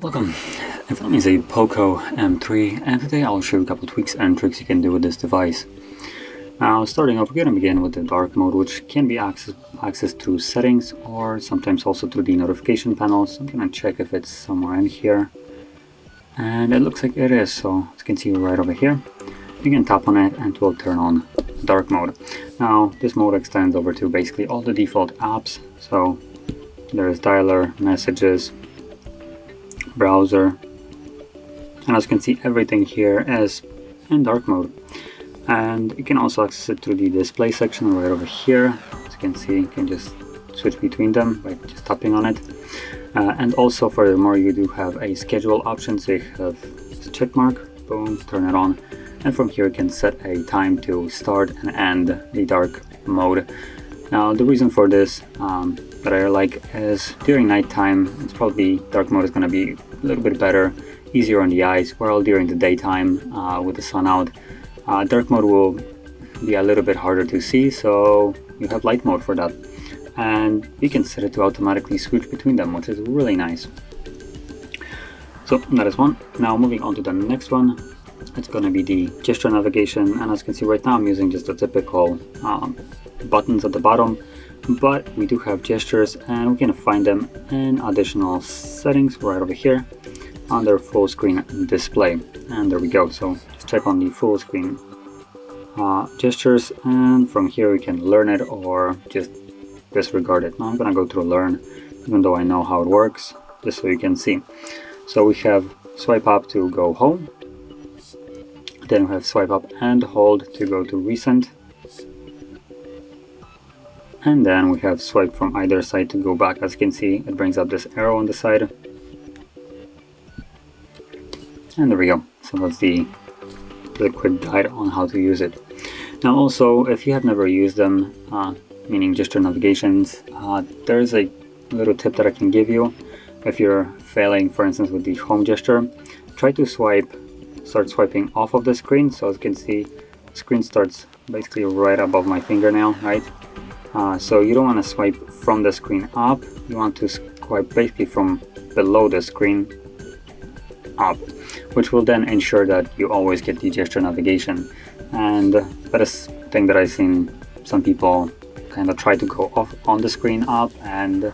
Welcome, in front of me is a POCO M3, and today I'll show you a couple tweaks and tricks you can do with this device. Now, starting off, we're going to begin with the dark mode, which can be accessed through settings or sometimes also through the notification panel. So I'm going to check if it's somewhere in here, and it looks like it is. So as you can see right over here, you can tap on it and it will turn on dark mode. Now, this mode extends over to basically all the default apps. So there's dialer, messages, browser, and as you can see, everything here is in dark mode. And you can also access it through the display section right over here. As you can see, you can just switch between them by just tapping on it. And also, furthermore, you do have a schedule option, so you have this check mark, boom, turn it on, and from here you can set a time to start and end the dark mode. Now, the reason for this that I like is during nighttime, it's probably dark mode is going to be a little bit better, easier on the eyes, while during the daytime with the sun out, dark mode will be a little bit harder to see, so you have light mode for that. And you can set it to automatically switch between them, which is really nice. So that is one. Now moving on to the next one, it's going to be the gesture navigation, and as you can see right now I'm using just the typical buttons at the bottom, but we do have gestures and we can find them in additional settings right over here under full screen display. And there we go. So just check on the full screen gestures, and from here we can learn it or just disregard it. Now I'm gonna go through learn, even though I know how it works, just so you can see. So we have swipe up to go home, then we have swipe up and hold to go to recent, and then we have swipe from either side to go back. As you can see, it brings up this arrow on the side, and there we go. So that's the quick guide on how to use it. Now also, if you have never used them, meaning gesture navigations, there's a little tip that I can give you. If you're failing, for instance, with the home gesture, try to start swiping off of the screen. So as you can see, the screen starts basically right above my fingernail, right? So you don't want to swipe from the screen up, you want to swipe basically from below the screen up, which will then ensure that you always get the gesture navigation. And that is the thing that I've seen some people kind of try to go off on the screen up, and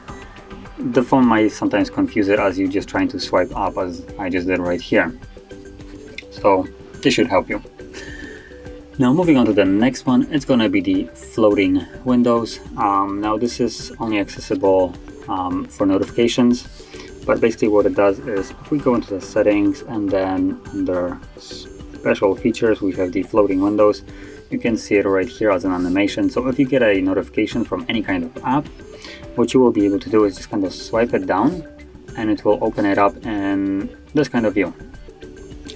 the phone might sometimes confuse it as you just trying to swipe up, as I just did right here. So this should help you. Now moving on to the next one, it's going to be the floating windows. Now this is only accessible for notifications, but basically what it does is if we go into the settings and then under special features we have the floating windows, you can see it right here as an animation. So if you get a notification from any kind of app, what you will be able to do is just kind of swipe it down and it will open it up in this kind of view.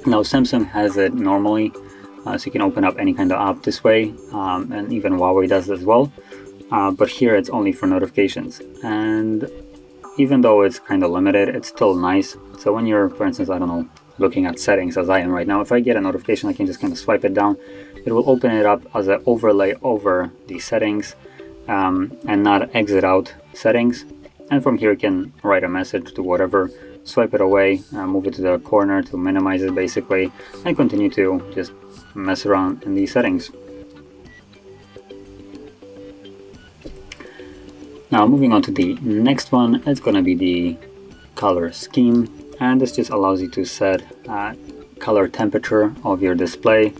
Now Samsung has it normally, so you can open up any kind of app this way, and even Huawei does as well, but here it's only for notifications. And even though it's kind of limited, it's still nice. So when you're, for instance, I don't know, looking at settings as I am right now, if I get a notification, I can just kind of swipe it down. It will open it up as an overlay over the settings, and not exit out settings. And from here you can write a message to whatever, swipe it away, move it to the corner to minimize it basically, and continue to just mess around in these settings. Now moving on to the next one, it's going to be the color scheme, and this just allows you to set color temperature of your display,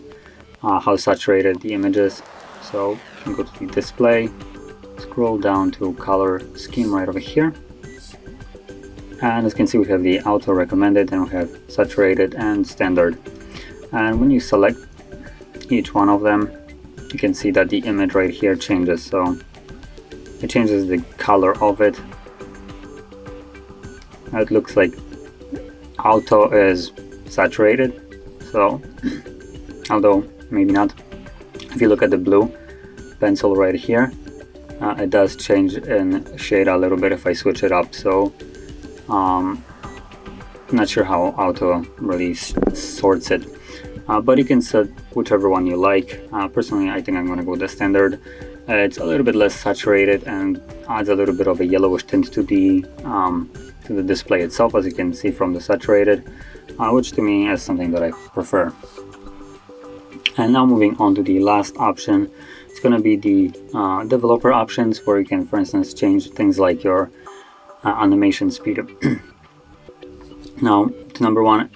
how saturated the image is. So you can go to the display, scroll down to color scheme right over here, and as you can see we have the auto recommended, and we have saturated and standard. And when you select each one of them, you can see that the image right here changes. So it changes the color of it. It looks like auto is saturated, so although maybe not. If you look at the blue pencil right here, it does change in shade a little bit if I switch it up. So I'm not sure how auto really sorts it, but you can set whichever one you like. Personally, I think I'm going to go with the standard. It's a little bit less saturated and adds a little bit of a yellowish tint to the display itself, as you can see from the saturated, which to me is something that I prefer. And now moving on to the last option, it's going to be the developer options, where you can, for instance, change things like your animation speed. Now, to number one,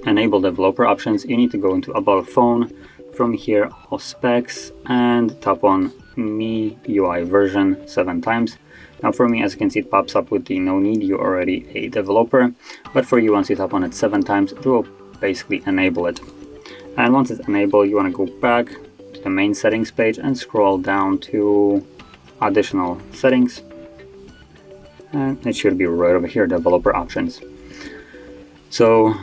enable developer options, you need to go into About Phone, from here all specs, and tap on Me UI version 7 times. Now for me, as you can see, it pops up with the no need, you're already a developer, but for you, once you tap on it 7 times, it will basically enable it. And once it's enabled, you want to go back to the main settings page and scroll down to additional settings, and it should be right over here, developer options. So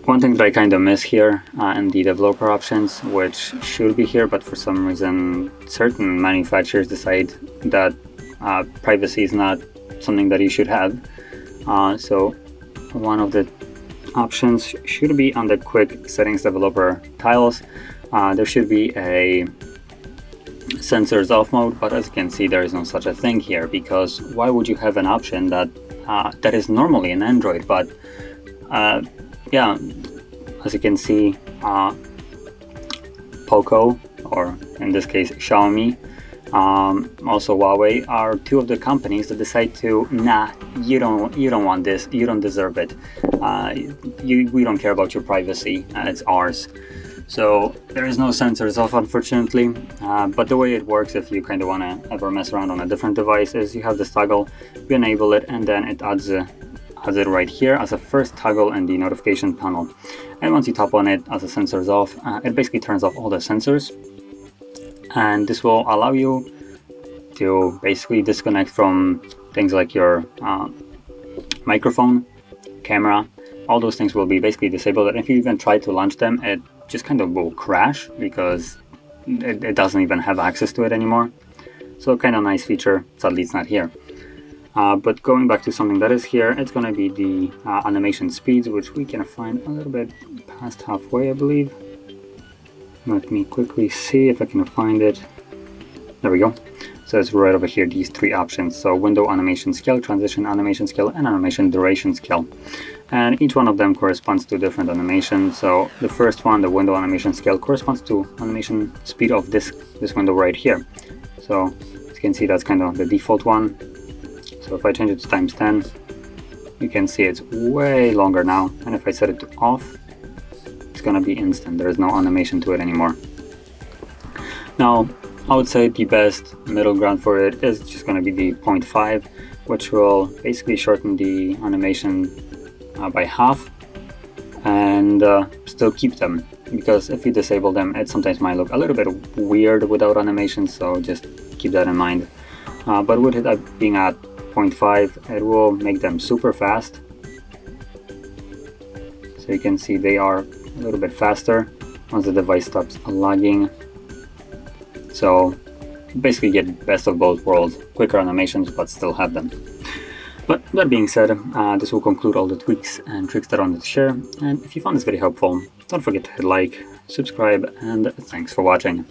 one thing that I kind of miss here in the developer options, which should be here, but for some reason certain manufacturers decide that privacy is not something that you should have. So one of the options should be on the quick settings developer tiles. There should be a sensors off mode, but as you can see, there is no such a thing here, because why would you have an option that that is normally in Android? But yeah, as you can see, POCO, or in this case Xiaomi, also Huawei, are two of the companies that decide to, nah, you don't want this, you don't deserve it, we don't care about your privacy, it's ours. So there is no sensors off, unfortunately, but the way it works, if you kind of want to ever mess around on a different device, is you have this toggle, you enable it, and then it adds it right here as a first toggle in the notification panel. And once you tap on it as a sensors off, it basically turns off all the sensors, and this will allow you to basically disconnect from things like your microphone, camera. All those things will be basically disabled, and if you even try to launch them, it just kind of will crash because it doesn't even have access to it anymore. So kind of nice feature, sadly it's not here. But going back to something that is here, it's going to be the animation speeds, which we can find a little bit past halfway, I believe. Let me quickly see if I can find it. There we go. So it's right over here, these three options. So window animation scale, transition animation scale, and animation duration scale. And each one of them corresponds to different animation. So the first one, the window animation scale, corresponds to animation speed of this window right here. So as you can see, that's kind of the default one. So if I change it to times 10, you can see it's way longer now. And if I set it to off, it's gonna be instant. There is no animation to it anymore. Now, I would say the best middle ground for it is just gonna be the 0.5, which will basically shorten the animation by half and still keep them. Because if you disable them, it sometimes might look a little bit weird without animation, so just keep that in mind. But with it being at 0.5, it will make them super fast. So you can see they are a little bit faster once the device stops lagging. So basically get best of both worlds, quicker animations but still have them. But that being said, this will conclude all the tweaks and tricks that I wanted to share. And if you found this video helpful, don't forget to hit like, subscribe, and thanks for watching.